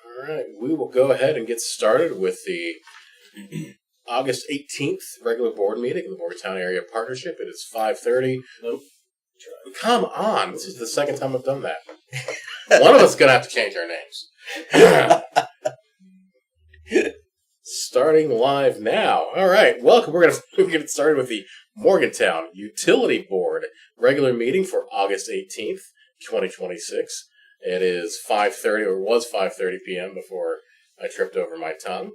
All right, we will go ahead and get started with the August 18th regular board meeting of the Morgantown Area Partnership. It is 5:30. Nope. Come on, this is the second time I've done that. One of us is going to have to change our names. Starting live now. All right, welcome. We're going to get started with the Morgantown Utility Board regular meeting for August 18th, 2026. It is 5:30, or was 5:30 p.m. before I tripped over my tongue.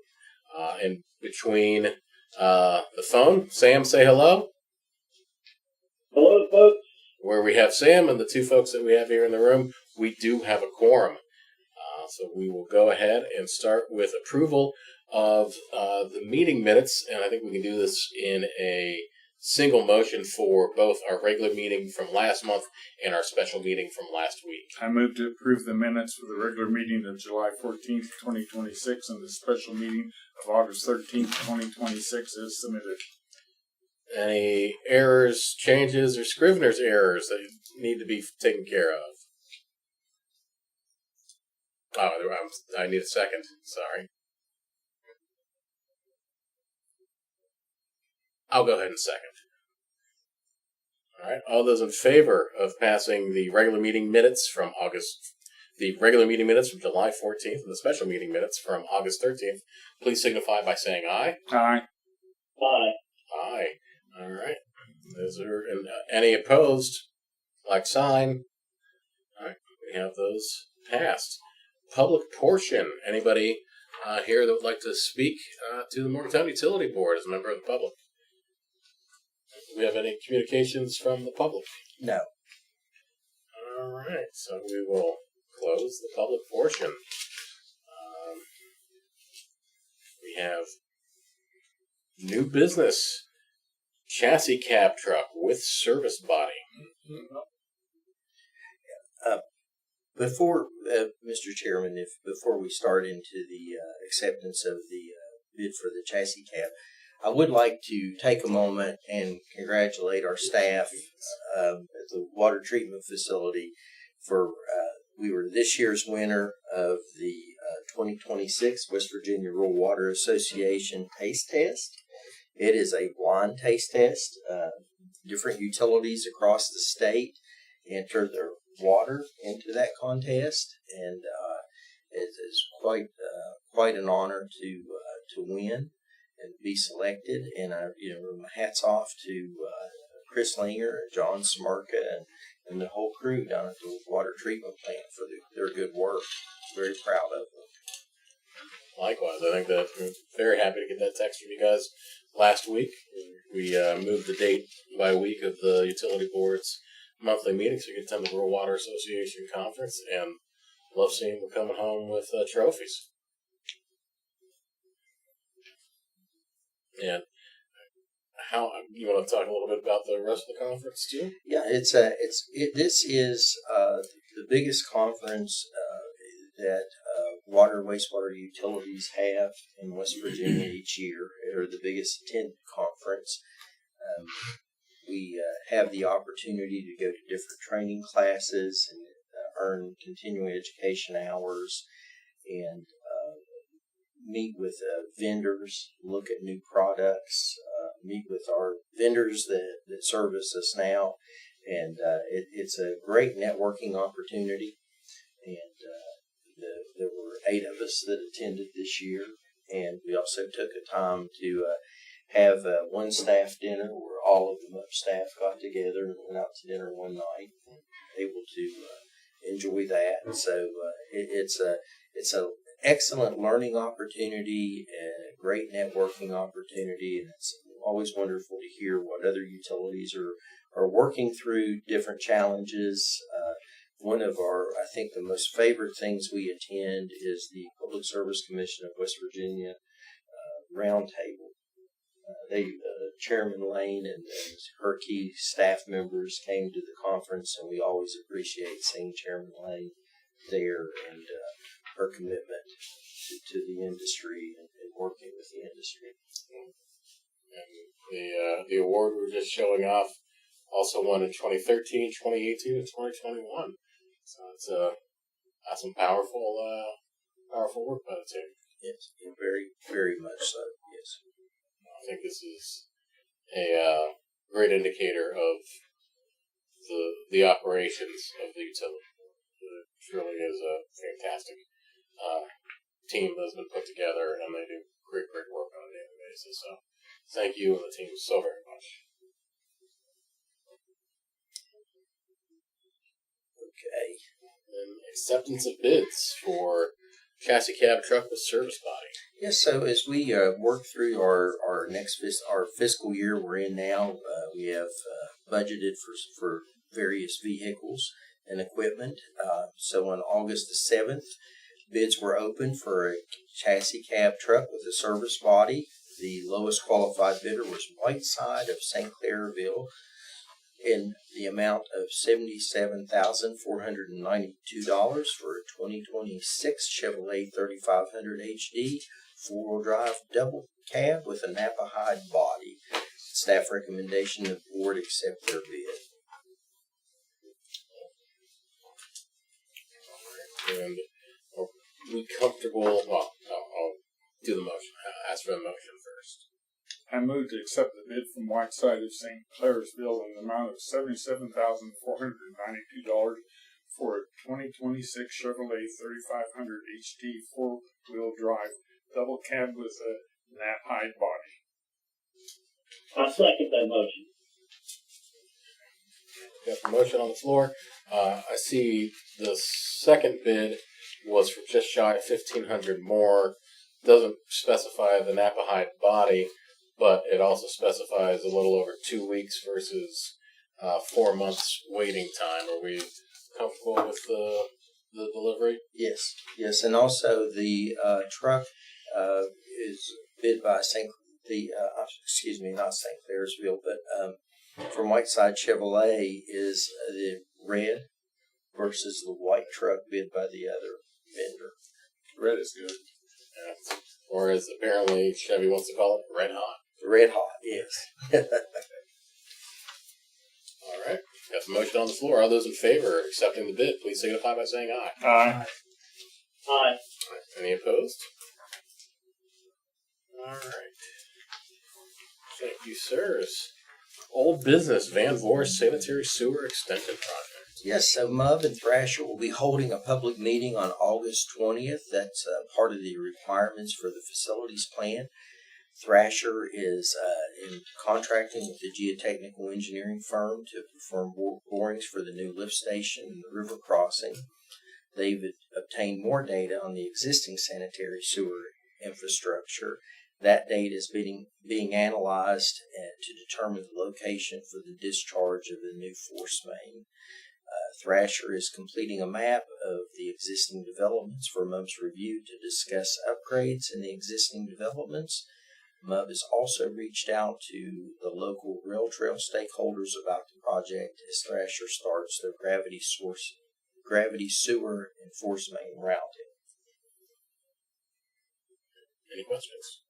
And between the phone, Sam, say hello. Hello, folks. Where we have Sam and the two folks that we have here in the room, we do have a quorum. So we will go ahead and start with approval of the meeting minutes. And I think we can do this in a single motion for both our regular meeting from last month and our special meeting from last week. I move to approve the minutes for the regular meeting of July 14th, 2026, and the special meeting of August 13th, 2026 as submitted. Any errors, changes, or Scrivener's errors that need to be taken care of? Oh, I need a second. Sorry. I'll go ahead and second. All right. All those in favor of passing the regular meeting minutes from July 14th and the special meeting minutes from August 13th, please signify by saying aye. Aye. Hi. Aye. All right. Those are any opposed, like sign. All right. We have those passed. Public portion. Anybody here that would like to speak to the Morgantown Utility Board as a member of the public? Do we have any communications from the public? No. All right, so we will close the public portion. We have new business, chassis cab truck with service body. Before, Mr. Chairman, before we start into the acceptance of the bid for the chassis cab, I would like to take a moment and congratulate our staff at the water treatment facility for we were this year's winner of the 2026 West Virginia Rural Water Association taste test. It is a blind taste test. Different utilities across the state enter their water into that contest, and it is quite an honor to win and be selected. And my hats off to Chris Linger and John Smirka and the whole crew down at the water treatment plant for their good work. Very proud of them. Likewise, I think that we're very happy to get that text from you guys last week. We moved the date by a week of the utility board's monthly meeting so you can attend the Rural Water Association conference, and love seeing them coming home with trophies. And how you want to talk a little bit about the rest of the conference too? Yeah, this is the biggest conference that water and wastewater utilities have in West Virginia each year, or the biggest attended conference. We have the opportunity to go to different training classes and earn continuing education hours, and meet with vendors, look at new products, meet with our vendors that service us now, and it's a great networking opportunity. And there were 8 of us that attended this year, and we also took a time to have one staff dinner where all of the MUP staff got together and went out to dinner one night and able to enjoy that. And so it's a excellent learning opportunity and a great networking opportunity, and it's always wonderful to hear what other utilities are working through, different challenges. One of I think the most favorite things we attend is the Public Service Commission of West Virginia roundtable. Chairman Lane and her key staff members came to the conference, and we always appreciate seeing Chairman Lane there and her commitment to the industry and working with the industry. And the award we were just showing off also won in 2013, 2018, and 2021. So it's some powerful powerful work by the team. Yes, very, very much so. Yes. I think this is a great indicator of the operations of the utility. It truly is a fantastic team that's been put together, and they do great work on a daily basis. So, thank you and the team so very much. Okay. And acceptance of bids for chassis cab truck with service body. Yes. So as we work through our next our fiscal year we're in now, we have budgeted for various vehicles and equipment. So on August the 7th, bids were open for a chassis cab truck with a service body. The lowest qualified bidder was Whiteside of St. Clairville in the amount of $77,492 for a 2026 Chevrolet 3500 HD four-wheel drive double cab with a Napa hide body. Staff recommendation the board accept their bid. And are we comfortable? Well, I'll do the motion. I'll ask for a motion first. I move to accept the bid from Whiteside of St. Clairsville in the amount of $77,492 for a 2026 Chevrolet 3500 HD four-wheel drive double cab with a Napa hide body. I second that motion. Got the motion on the floor. I see the second bid was for just shy of $1,500 more. Doesn't specify the Napa hide body, but it also specifies a little over 2 weeks versus 4 months waiting time. Are we comfortable with the delivery? Yes, and also the truck is bid by not St. Clairsville, but from Whiteside Chevrolet is the red versus the white truck bid by the other vendor. Red is good. Or as apparently Chevy wants to call it, red hot. Red hot, yes. All right. Got the motion on the floor. All those in favor of accepting the bid, please signify by saying aye. Aye. Aye. Any opposed? All right. Thank you, sirs. Old business, Van Voorst Sanitary Sewer Extension Project. Yes, so MUB and Thrasher will be holding a public meeting on August 20th. That's part of the requirements for the facilities plan. Thrasher is in contracting with the geotechnical engineering firm to perform borings for the new lift station and the river crossing. They've obtained more data on the existing sanitary sewer infrastructure. That data is being analyzed to determine the location for the discharge of the new force main. Thrasher is completing a map of the existing developments for MUB's review to discuss upgrades in the existing developments. MUB has also reached out to the local rail trail stakeholders about the project as Thrasher starts their gravity sewer and force main routing. Any questions?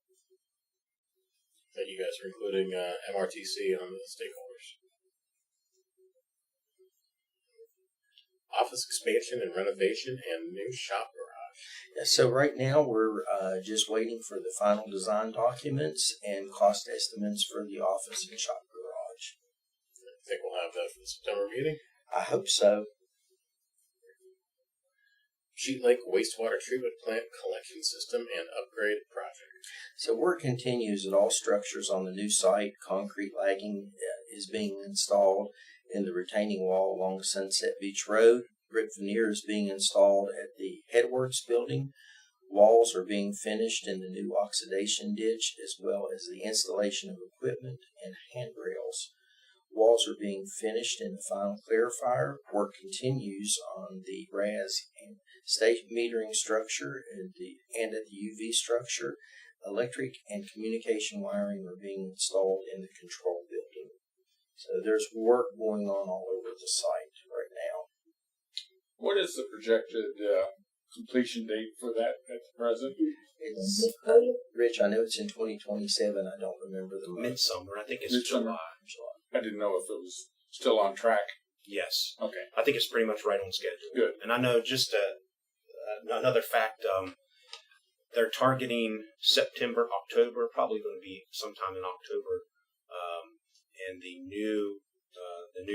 Thank you guys for including MRTC on the stakeholders. Office expansion and renovation and new shop garage. Yeah, so right now we're just waiting for the final design documents and cost estimates for the office and shop garage. I think we'll have that for the September meeting. I hope so. Sheet Lake Wastewater Treatment Plant Collection System and Upgrade Project. So work continues at all structures on the new site. Concrete lagging is being installed in the retaining wall along Sunset Beach Road. Brick veneer is being installed at the Headworks building. Walls are being finished in the new oxidation ditch, as well as the installation of equipment and handrails. Walls are being finished in the final clarifier. Work continues on the RAS and state metering structure and at the UV structure. Electric and communication wiring are being installed in the control building. So there's work going on all over the site right now. What is the projected completion date for that at the present? It's Rich, I know it's in 2027. I don't remember the month. Midsummer. I think it's Midsummer. July. I didn't know if it was still on track. Yes. Okay. I think it's pretty much right on schedule. Good. And I know just another fact, they're targeting September, October, probably going to be sometime in October. And the new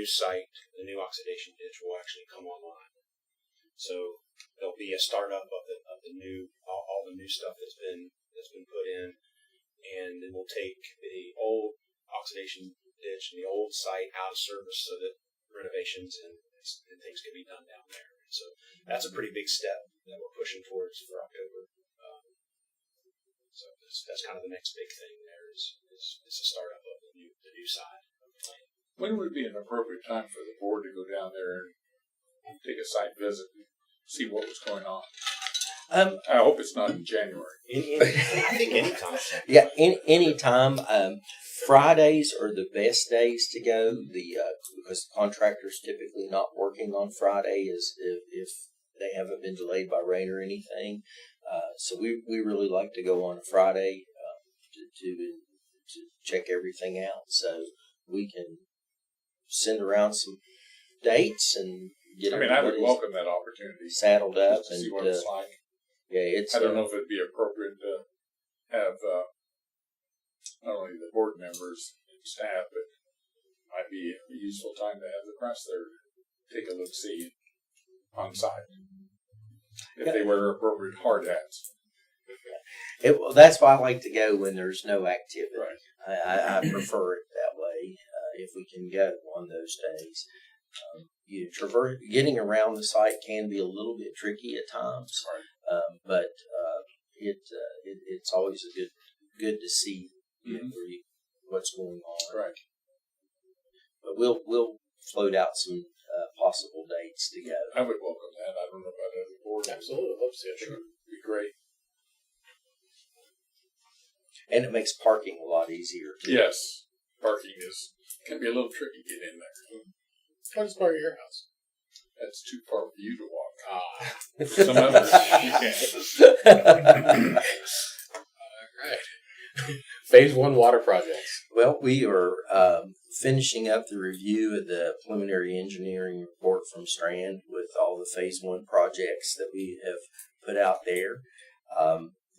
site, the new oxidation ditch will actually come online. So there'll be a startup of the new all the new stuff that's been put in, and then we'll take the old oxidation ditch and the old site out of service so that renovations and things can be done down there. So that's a pretty big step that we're pushing towards for October. So that's kind of the next big thing there is the startup of the new side of the plant. When would be an appropriate time for the board to go down there and take a site visit and see what was going on? I hope it's not in January. I think anytime. Yeah, any time. Fridays are the best days to go. Because the contractors typically not working on Friday is if they haven't been delayed by rain or anything. So we really like to go on a Friday to check everything out. So we can send around some dates and get. I mean, I would welcome that opportunity. Saddled up Just to and see what it's like. Yeah, it's. I don't know if it'd be appropriate to have not only the board members and staff, but it might be a useful time to have the press there to take a look, see on site if they wear appropriate hard hats. That's why I like to go when there's no activity. Right. I prefer it that way if we can go on those days. Getting around the site can be a little bit tricky at times, Right. but it's always good to see what's going on. Right. But we'll float out some possible dates to go. I would welcome that. I don't know about other boards. Absolutely, I'd love to see it. It would be great. And it makes parking a lot easier too. Yes, parking can be a little tricky to get in there. How does part of your house? That's too far for you to walk. Ah. Some others you can't. All right. Phase 1 water projects. Well, we are finishing up the review of the preliminary engineering report from Strand with all the Phase 1 projects that we have put out there.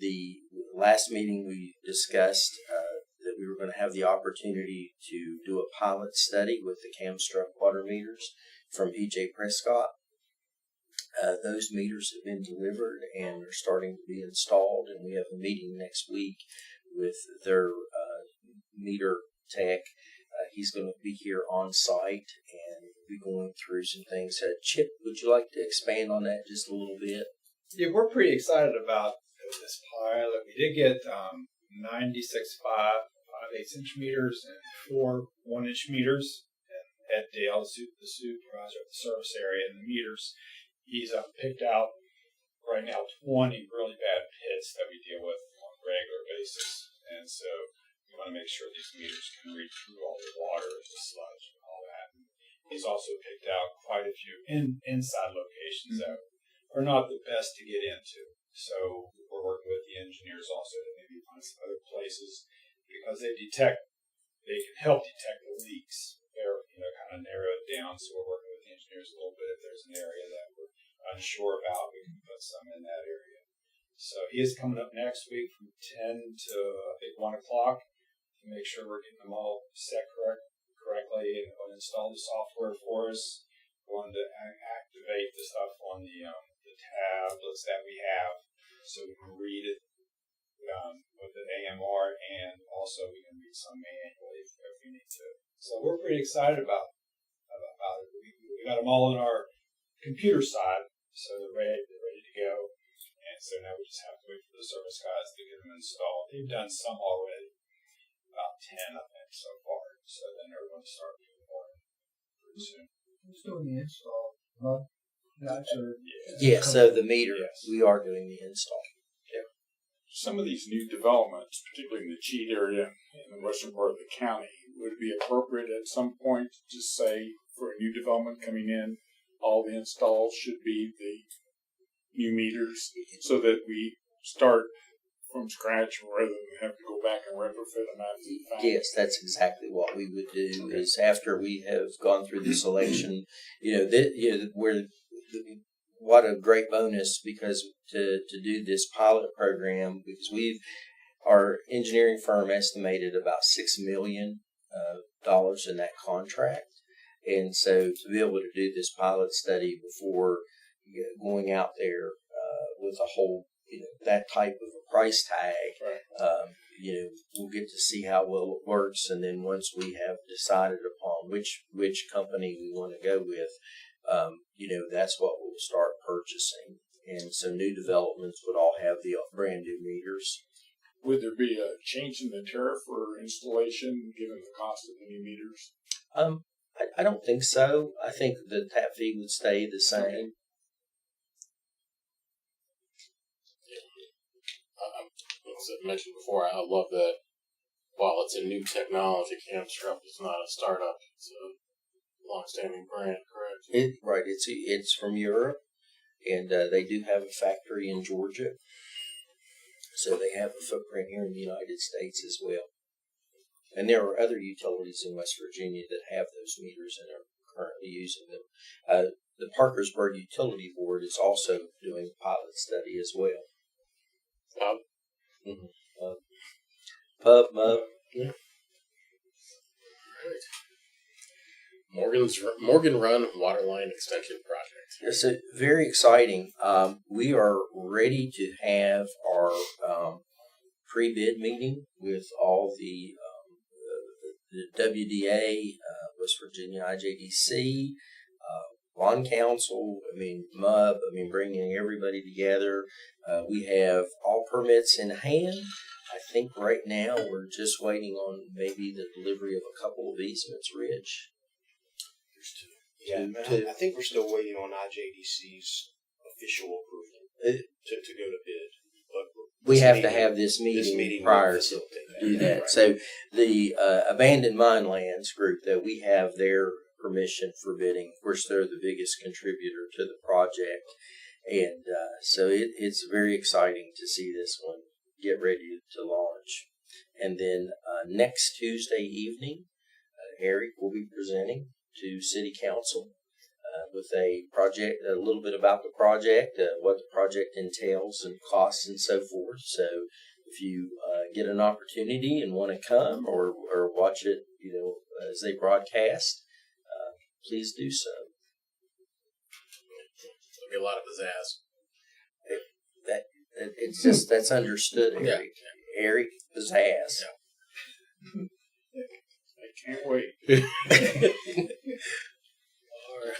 The last meeting we discussed that we were going to have the opportunity to do a pilot study with the Camstruck water meters from E.J. Prescott. Those meters have been delivered and are starting to be installed, and we have a meeting next week with their meter tech. He's going to be here on site and be going through some things. Chip, would you like to expand on that just a little bit? Yeah, we're pretty excited about this pilot. We did get 96 5/8" meters and 4 1-inch meters. And Ed Dale, the supervisor of the service area and the meters, he's picked out right now 20 really bad pits that we deal with on a regular basis. And so we want to make sure these meters can read through all the water, the sludge, and all that. And he's also picked out quite a few inside locations that are not the best to get into. So we're working with the engineers also to maybe find some other places because they can help detect the leaks. They're kind of narrow it down. So we're working with the engineers a little bit. If there's an area that we're unsure about, we can put some in that area. So he is coming up next week from 10 to I think 1 o'clock to make sure we're getting them all set correctly and going to install the software for us. Going to activate the stuff on the tablets that we have so we can read it with the AMR, and also we can read some manually if we need to. So we're pretty excited about it. We got them all on our computer side, so they're ready to go. And so now we just have to wait for the service guys to get them installed. They've done some already, about 10 I think so far. So then they're going to start doing more pretty soon. Who's doing the install? Huh? Yes, so the meter, Yes. we are doing the install. Some of these new developments, particularly in the Cheat area in the western part of the county, would it be appropriate at some point to just say for a new development coming in, all the installs should be the new meters so that we start from scratch rather than have to go back and retrofit them after the fact? Yes, that's exactly what we would do. Is after we have gone through the selection, where what a great bonus, because to do this pilot program, because our engineering firm estimated about $6 million in that contract. And so to be able to do this pilot study before going out there with a whole, that type of a price tag, we'll get to see how well it works. And then once we have decided upon which company we want to go with, that's what we'll start purchasing. And so new developments would all have the brand new meters. Would there be a change in the tariff for installation given the cost of the new meters? I don't think so. I think the tap fee would stay the same. As I mentioned before, I love that while it's a new technology, Camstrup is not a startup. It's a long-standing brand, correct? Right. It's from Europe, and they do have a factory in Georgia. So they have a footprint here in the United States as well. And there are other utilities in West Virginia that have those meters and are currently using them. The Parkersburg Utility Board is also doing a pilot study as well. Pub? Mm-hmm. Pub, Mub. Yeah. All right. Morgan Run Waterline Extension Project. It's very exciting. We are ready to have our pre-bid meeting with all the WDA, West Virginia IJDC, Bond Council, MUB, bringing everybody together. We have all permits in hand. I think right now we're just waiting on maybe the delivery of a couple of easements, Rich. Yeah, I think we're still waiting on IJDC's official approval to go to bid. But we have to have this meeting prior to do that. Right. So the Abandoned Mine Lands group, that we have their permission for bidding. Of course, they're the biggest contributor to the project. And so it's very exciting to see this one get ready to launch. And then next Tuesday evening, Eric will be presenting to City Council with a project, a little bit about the project, what the project entails and costs and so forth. So if you get an opportunity and want to come or watch it, as they broadcast, please do so. There'll be a lot of pizzazz. It's just, that's understood, Eric. Yeah. Eric pizzazz. Yeah. I can't wait. All right.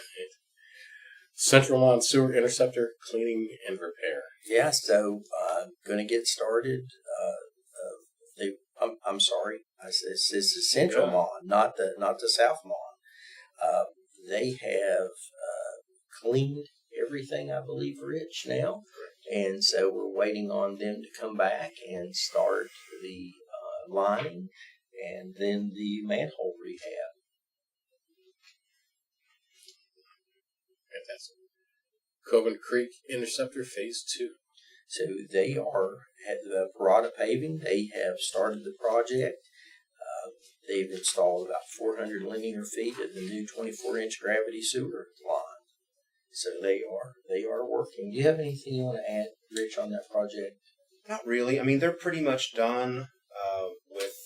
Central Lawn Sewer Interceptor Cleaning and Repair. Yeah, so going to get started. I'm sorry. This is Central Lawn, not the South Lawn. They have cleaned everything, I believe, Rich, now. And so we're waiting on them to come back and start the lining and then the manhole rehab. Fantastic. Coven Creek Interceptor Phase 2. So they are at the Parada Paving. They have started the project. They've installed about 400 linear feet of the new 24-inch gravity sewer line. So they are working. Do you have anything you want to add, Rich, on that project? Not really. They're pretty much done with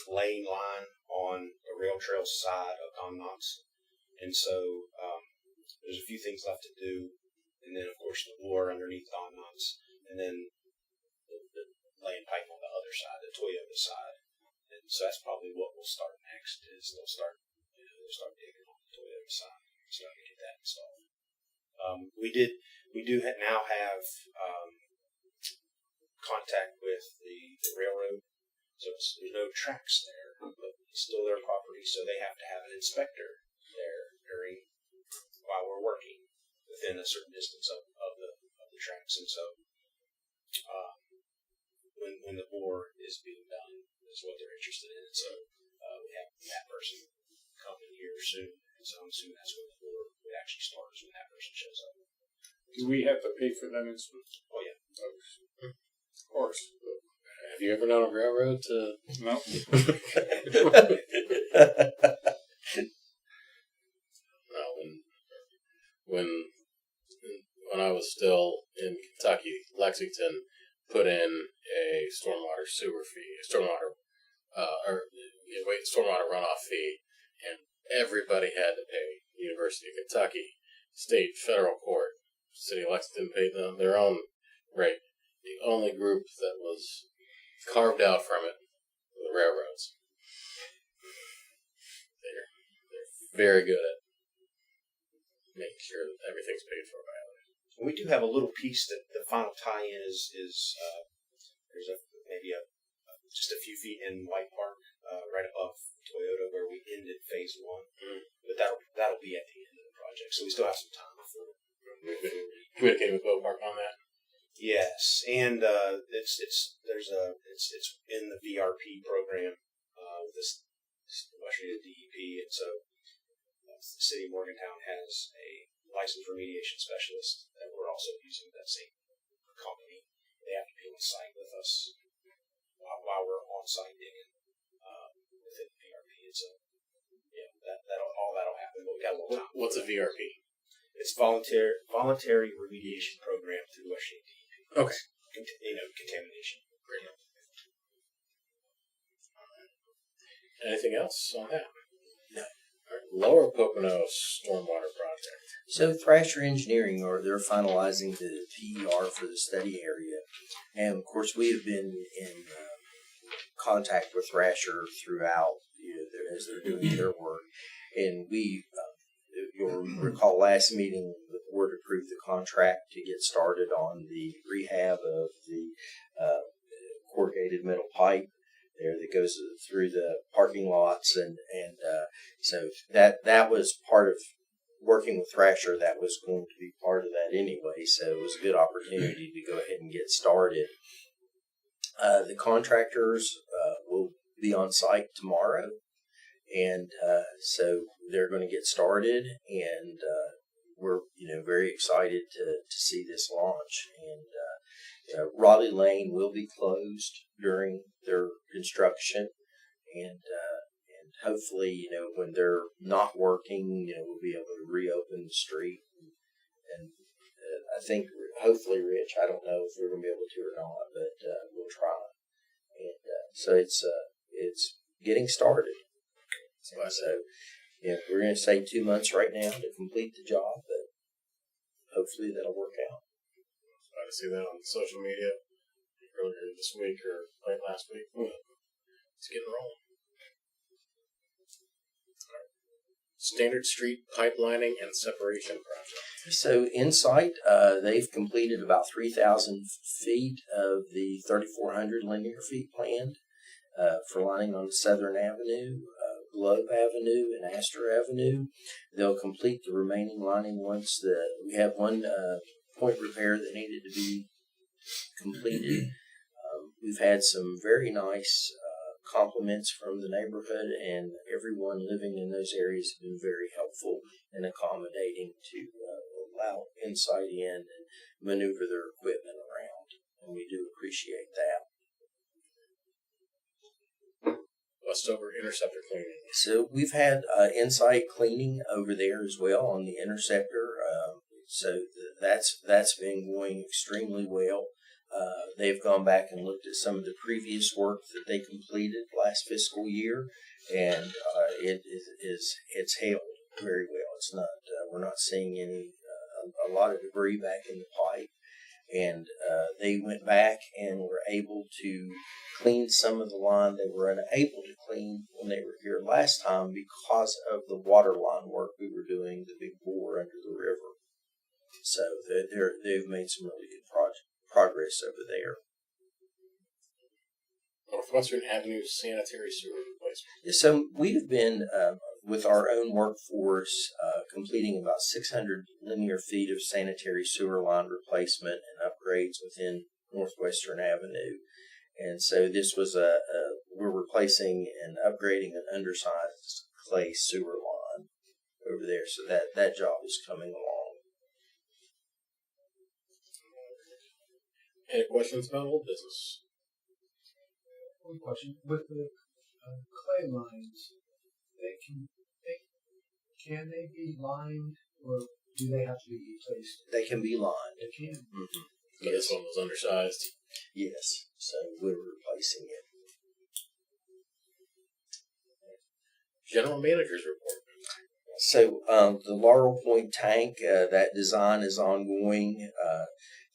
laying line on the rail trail side of Don Knotts. And so there's a few things left to do. And then, of course, the bore underneath Don Knotts. And then the laying pipe on the other side, the Toyota side. And so that's probably what we'll start next, is they'll start digging on the Toyota side. So I can get that installed. We do now have contact with the railroad. So there's no tracks there, but it's still their property, so they have to have an inspector there while we're working within a certain distance of the tracks. And so when the bore is being done is what they're interested in. And so we have that person coming here soon. And so I'm assuming that's when the bore would actually start, is when that person shows up. Do we have to pay for them? Oh, yeah. Of course. Have you ever known a railroad to... No. When when I was still in Kentucky, Lexington put in a stormwater sewer fee, stormwater runoff fee, and everybody had to pay. University of Kentucky, state, federal court, city of Lexington paid them their own rate. The only group that was carved out from it were the railroads. They're very good at making sure that everything's paid for by others. We do have a little piece that the final tie-in is there's just a few feet in White Park, right above Toyota, where we ended phase one. But that'll be at the end of the project, so we still have some time before. We've been communicating with Boat Park on that. Yes, and it's in the VRP program with this West Virginia DEP, and so the city of Morgantown has a licensed remediation specialist that we're also using, that same company. They have to be on site with us while we're on site digging within VRP, and so that'll happen. But we got a little time. What's a VRP? It's voluntary remediation program through the West Virginia DEP. Okay. Contamination. Great. Anything else on that? No. All right. Lower Pocono Stormwater Project. So Thrasher Engineering, they're finalizing the PER for the study area. And of course we have been in contact with Thrasher throughout, as they're doing their work. And you'll recall last meeting, the board approved the contract to get started on the rehab of the corrugated metal pipe there that goes through the parking lots, and so that was part of working with Thrasher. That was going to be part of that anyway, so it was a good opportunity to go ahead and get started. The contractors will be on site tomorrow, and so they're going to get started, and we're very excited to see this launch. And Raleigh Lane will be closed during their construction, and hopefully when they're not working, we'll be able to reopen the street. And I think hopefully, Rich, I don't know if we're going to be able to or not, but we'll try. And so it's getting started. And so we're going to say 2 months right now to complete the job, but hopefully that'll work out. I see that on social media earlier this week or late last week. It's getting rolling. Standard Street pipelining and separation project. So Insight, they've completed about 3,000 feet of the 3,400 linear feet planned for lining on Southern Avenue, Globe Avenue, and Astor Avenue. They'll complete the remaining lining once we have one point repair that needed to be completed. We've had some very nice compliments from the neighborhood, and everyone living in those areas have been very helpful and accommodating to allow Insight in and maneuver their equipment around, and we do appreciate that. Westover interceptor cleaning. So we've had Insight cleaning over there as well on the interceptor. So that's been going extremely well. They've gone back and looked at some of the previous work that they completed last fiscal year, and it's held very well. It's not we're not seeing a lot of debris back in the pipe, and they went back and were able to clean some of the line they were unable to clean when they were here last time because of the water line work we were doing, the big bore under the river. So they've made some really good progress over there. Northwestern Avenue sanitary sewer replacement. So we have been, with our own workforce, completing about 600 linear feet of sanitary sewer line replacement and upgrades within Northwestern Avenue. And so this was we're replacing and upgrading an undersized clay sewer line over there. So that job is coming along. Any questions about old business? One question. With the clay lines, can they be lined or do they have to be replaced? They can be lined. They can. Mm-hmm. But this one was undersized. Yes, so we're replacing it. General manager's report. So the Laurel Point tank, that design is ongoing.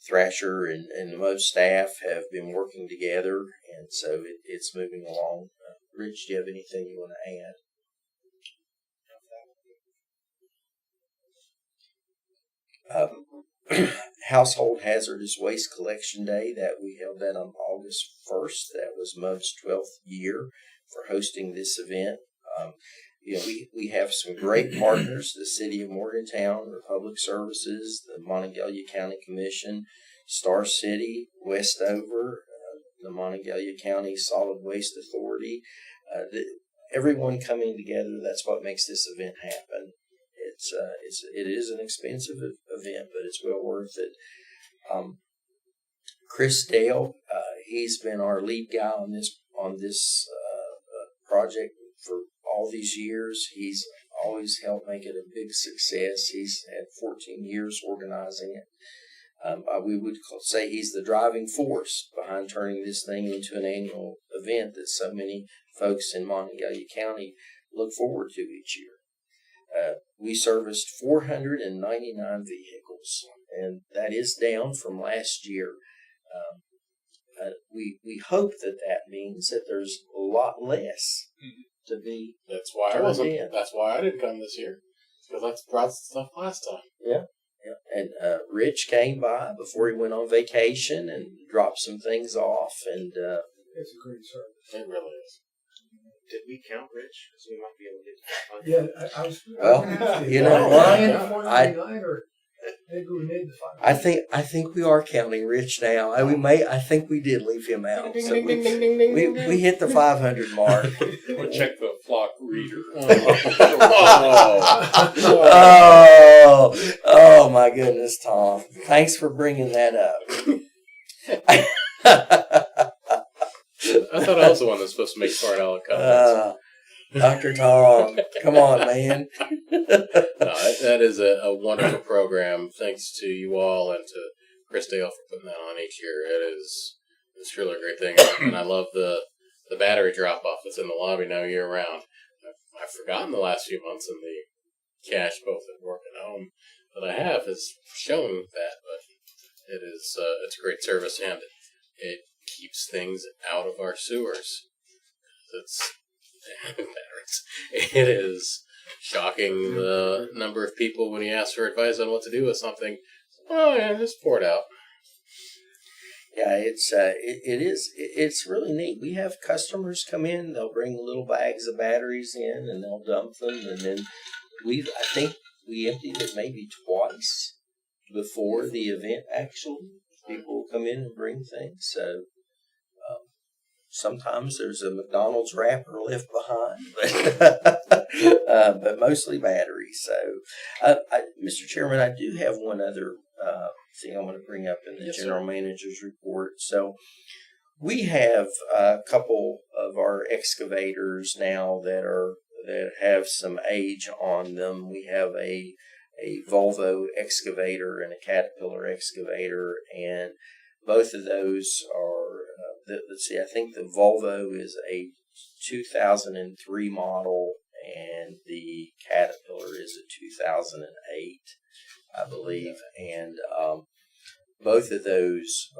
Thrasher and most staff have been working together, and so it's moving along. Rich, do you have anything you want to add? Household Hazardous Waste Collection Day, that we held that on August 1st. That was MUB's 12th year for hosting this event. We have some great partners: the City of Morgantown, Republic Services, the Monongalia County Commission, Star City, Westover, the Monongalia County Solid Waste Authority. Everyone coming together. That's what makes this event happen. It is an expensive event, but it's well worth it. Chris Dale, he's been our lead guy on this project for all these years. He's always helped make it a big success. He's had 14 years organizing it. We would say he's the driving force behind turning this thing into an annual event that so many folks in Monongalia County look forward to each year. We serviced 499 vehicles, and that is down from last year. We hope that means that there's a lot less to be. That's why I wasn't. That's why I didn't come this year, because I brought stuff last time. Yeah. And Rich came by before he went on vacation and dropped some things off, and It's a great service. It really is. Did we count Rich? Because we might be able to get to 500. Yeah, I was. Well, I was gonna ask you know what? Ryan, 499, or maybe we made the 500. I think we are counting Rich now. I think we did leave him out. So we hit the 500 mark. We'll check the flock reader. Oh my goodness, Tom. Thanks for bringing that up. I thought I was the one that's supposed to make smart aleck comments. Dr. Tom, come on, man. No, that is a wonderful program. Thanks to you all and to Chris Dale for putting that on each year. It's truly a great thing, and I love the battery drop off that's in the lobby now year round. I've forgotten the last few months in the cash, both at work and home, that I have has shown that, but it's a great service, and it keeps things out of our sewers. It is shocking the number of people when you ask for advice on what to do with something. Oh yeah, just pour it out. Yeah, it's really neat. We have customers come in, they'll bring little bags of batteries in and they'll dump them, and then I think we emptied it maybe twice before the event actually. People come in and bring things, so sometimes there's a McDonald's wrapper left behind, but mostly batteries. So, Mr. Chairman, I do have one other thing I want to bring up in the General Manager's report. So, we have a couple of our excavators now that have some age on them. We have a Volvo excavator and a Caterpillar excavator, and both of those are. Let's see, I think the Volvo is a 2003 model, and the Caterpillar is a 2008, I believe. And both of those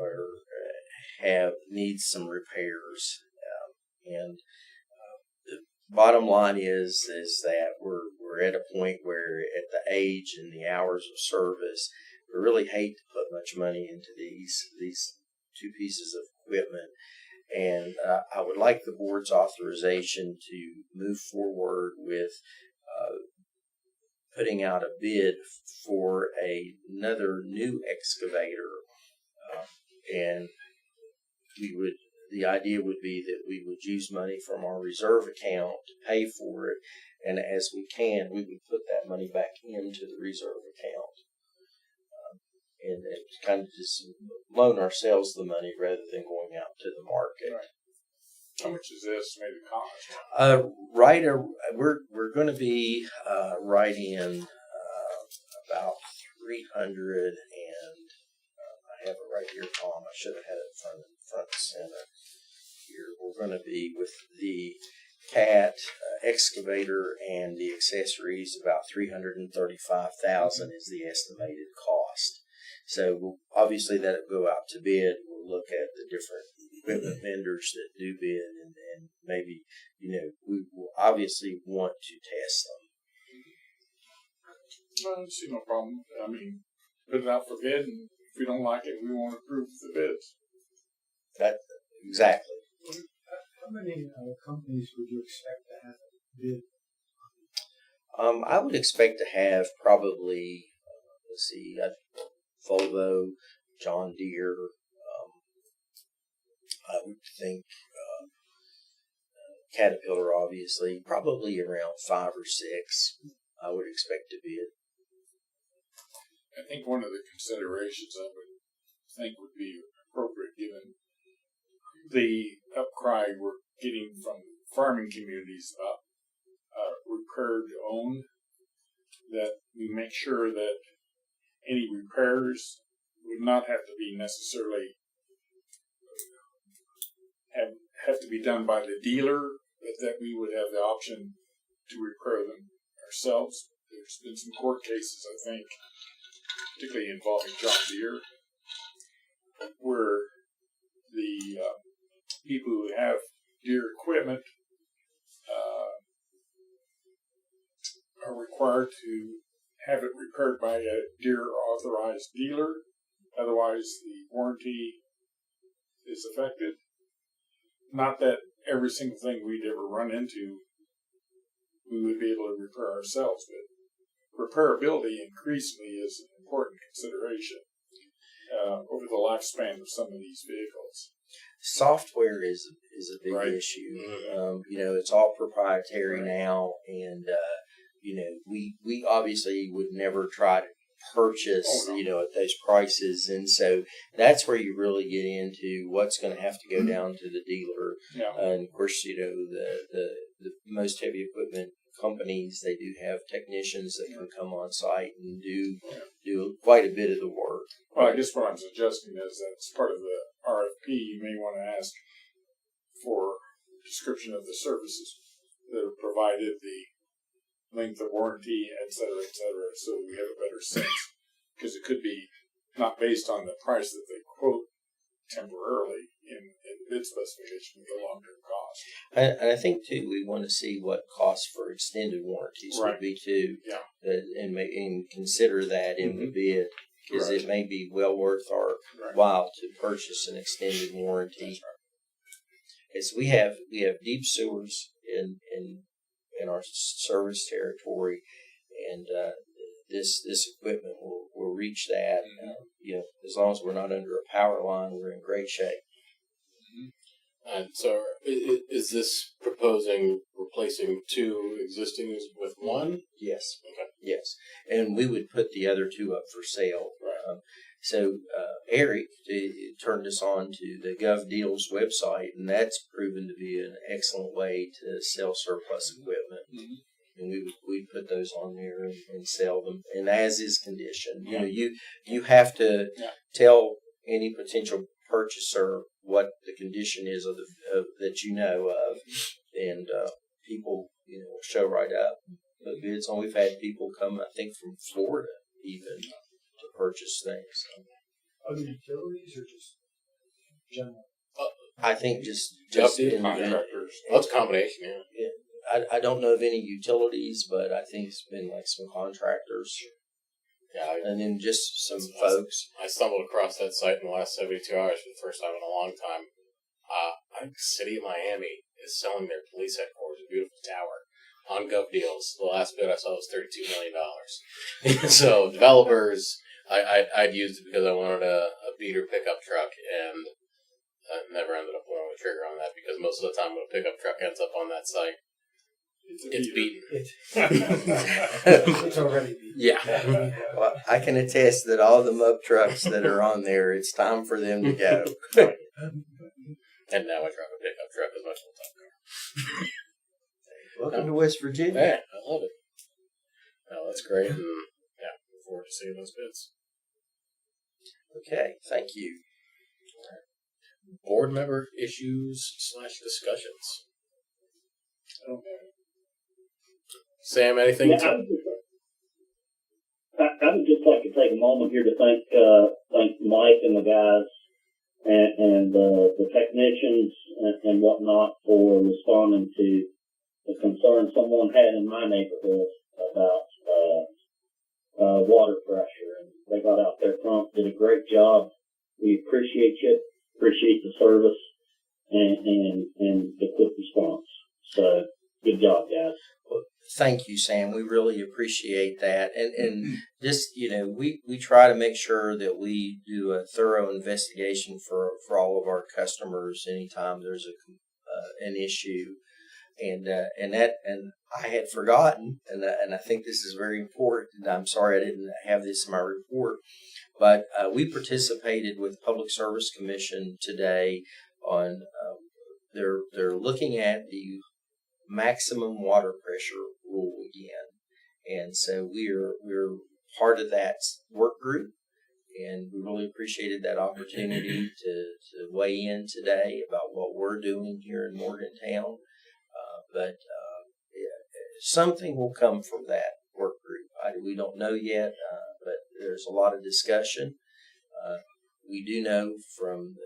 need some repairs. And the bottom line is that we're at a point where, at the age and the hours of service, we really hate to put much money into these two pieces of equipment, and I would like the board's authorization to move forward with putting out a bid for another new excavator, and the idea would be that we would use money from our reserve account to pay for it, and as we can, we would put that money back into the reserve account. And kind of just loan ourselves the money rather than going out to the market. Right. How much is the estimated cost? We're going to be right in about 300 and I have it right here, Tom. I should have had it front and center. Here we're going to be with the cat excavator and the accessories. About $335,000 is the estimated cost. So obviously that'll go out to bid. We'll look at the different equipment vendors that do bid, and maybe we will obviously want to test them. I don't see no problem. I mean, put it out for bid, and if we don't like it, we won't approve the bids. Exactly. How many companies would you expect to have bid? I would expect to have probably, Volvo, John Deere. I would think Caterpillar, obviously, probably around 5 or 6. I would expect to bid. I think one of the considerations I would think would be appropriate, given the outcry we're getting from farming communities about repair to own, that we make sure that any repairs would not have to be necessarily have to be done by the dealer, but that we would have the option to repair them ourselves. There's been some court cases, I think, particularly involving John Deere, where the people who have Deere equipment are required to have it repaired by a Deere authorized dealer. Otherwise, the warranty is affected. Not that every single thing we'd ever run into we would be able to repair ourselves, but repairability increasingly is an important consideration over the lifespan of some of these vehicles. Software is a big Right. issue. Mm-hmm. It's all proprietary now, and we obviously would never try to purchase at those prices, and so that's where you really get into what's going to have to go down to the dealer. Yeah. And of course, the most heavy equipment companies, they do have technicians that can come on site and do quite a bit of the work. Well, I guess what I'm suggesting is that as part of the RFP, you may want to ask for a description of the services that are provided, the length of warranty, et cetera, so we have a better sense. Because it could be not based on the price that they quote temporarily in bid specification with the long-term cost. And I think too, we want to see what costs for extended warranties would be too. Yeah. And consider that in the bid, because it may be well worth our while to purchase an extended warranty. That's right. As we have deep sewers in our service territory, and this equipment will reach that. As long as we're not under a power line, we're in great shape. And so, is this proposing replacing 2 existing with 1? Yes. Okay. Yes. And we would put the other 2 up for sale. Right. So Eric turned us on to the GovDeals website, and that's proven to be an excellent way to sell surplus equipment. Mm-hmm. And we'd put those on there and sell them, and as is condition. You have to tell any potential purchaser what the condition is of that you know of, and people will show right up. Put bids on. We've had people come, I think, from Florida even to purchase things. Other utilities or just general? I think just in Contractors. Well, it's a combination, yeah. I don't know of any utilities, but I think it's been like some contractors. Yeah, And then just some folks. I stumbled across that site in the last 72 hours for the first time in a long time. I think the city of Miami is selling their police headquarters, a beautiful tower, on GovDeals. The last bid I saw was $32 million. So developers, I'd used it because I wanted a beater pickup truck, and I never ended up pulling the trigger on that because most of the time when a pickup truck ends up on that site, it's beaten. It's already beat. Yeah. Well, I can attest that all the MUP trucks that are on there, it's time for them to go. And now I drive a pickup truck as much as a car. Welcome to West Virginia. Yeah, I love it. No, that's great. And yeah, forward to seeing those bids. Okay, thank you. Board member issues / discussions. I don't have it. Sam, anything? Yeah, I would just like to take a moment here to thank Mike and the guys and the technicians and whatnot for responding to the concern someone had in my neighborhood about water pressure. And they got out there prompt, did a great job. We appreciate you, appreciate the service and the quick response. So good job, guys. Thank you, Sam. We really appreciate that. And just, we try to make sure that we do a thorough investigation for all of our customers anytime there's an issue. And I had forgotten, and I think this is very important. I'm sorry I didn't have this in my report, but we participated with Public Service Commission today on they're looking at the maximum water pressure rule again, and so we're part of that work group, and we really appreciated that opportunity to weigh in today about what we're doing here in Morgantown. But something will come from that work group. We don't know yet, but there's a lot of discussion. We do know from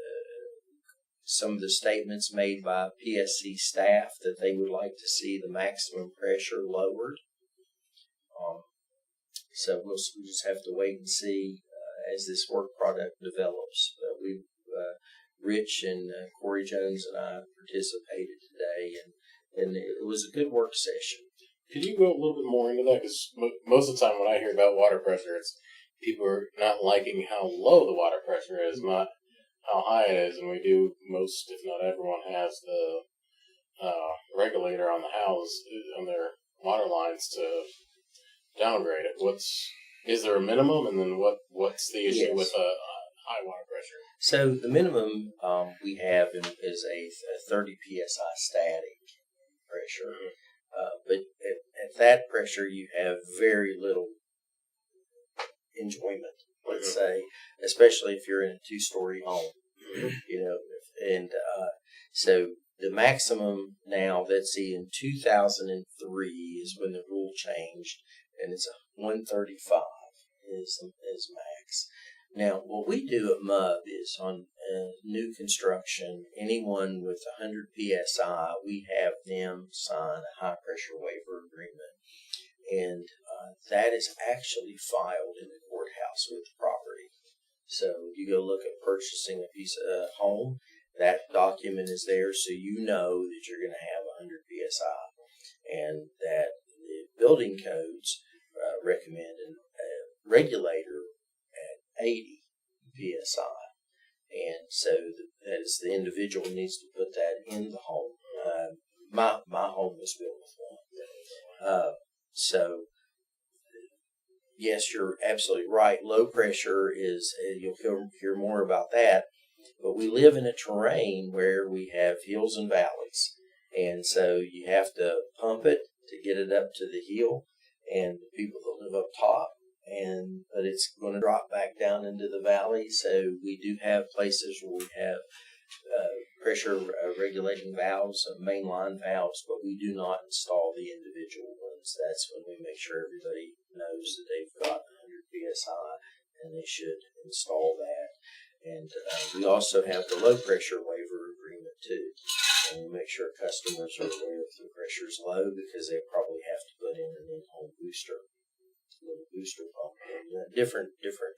some of the statements made by PSC staff that they would like to see the maximum pressure lowered. So we'll just have to wait and see as this work product develops. But Rich and Corey Jones and I participated today, and it was a good work session. Could you go a little bit more into that? Because most of the time when I hear about water pressure, it's people are not liking how low the water pressure is, not how high it is. And we do, most, if not everyone, has the regulator on the house, on their water lines to downgrade it. Is there a minimum? And then what's the issue with high water pressure? So the minimum we have is a 30 psi static pressure. But at that pressure, you have very little enjoyment, let's say, especially if you're in a 2-story home, so the maximum now, let's see, in 2003 is when the rule changed, and it's 135 is max. Now, what we do at MUB is on new construction, anyone with 100 PSI, we have them sign a high pressure waiver agreement. And that is actually filed in the courthouse with the property. So you go look at purchasing a piece of home, that document is there so you know that you're going to have 100 PSI. And that the building codes recommend a regulator at 80 PSI. And so as the individual needs to put that in the home. My home was built with one. So yes, you're absolutely right. Low pressure is, you'll hear more about that, but we live in a terrain where we have hills and valleys. And so you have to pump it to get it up to the hill, and the people that live up top, but it's going to drop back down into the valley. So we do have places where we have pressure regulating valves, mainline valves, but we do not install the individual ones. That's when we make sure everybody knows that they've got 100 PSI and they should install that. And we also have the low pressure waiver agreement too. And we make sure customers are aware if the pressure is low, because they probably have to put in an in-home booster. Little booster pump. And different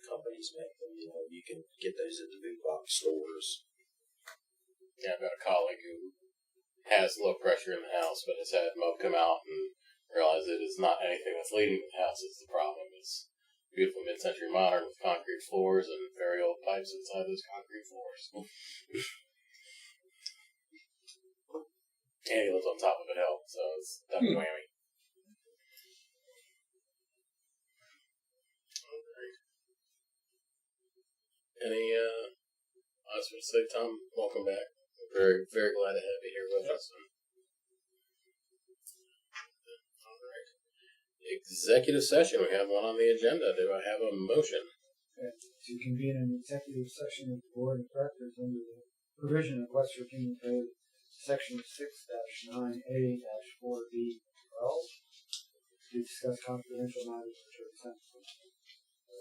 companies make them. You can get those at the big box stores. Yeah, I've got a colleague who has low pressure in the house, but has had MUB come out and realize it is not anything that's leading to the house that's the problem. It's beautiful mid-century modern with concrete floors and very old pipes inside those concrete floors. And he lives on top of a hill, so it's a double whammy. Any, I was going to say, Tom, welcome back. We're very, very glad to have you here with us. All right. executive session. We have one on the agenda. Do I have a motion? To convene an executive session of the board of directors under the provision of West Virginia Code, Section 6-9A-4B12, to discuss confidential matters which are sensitive.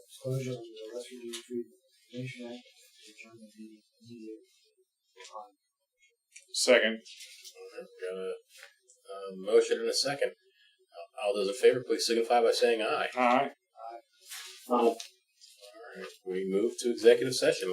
Disclosure under the West Virginia Freedom of Information Act to adjourn the meeting immediately upon. Second. We've got a motion and a second. All those in favor, please signify by saying aye. Aye. Uh, All right, we move to executive session.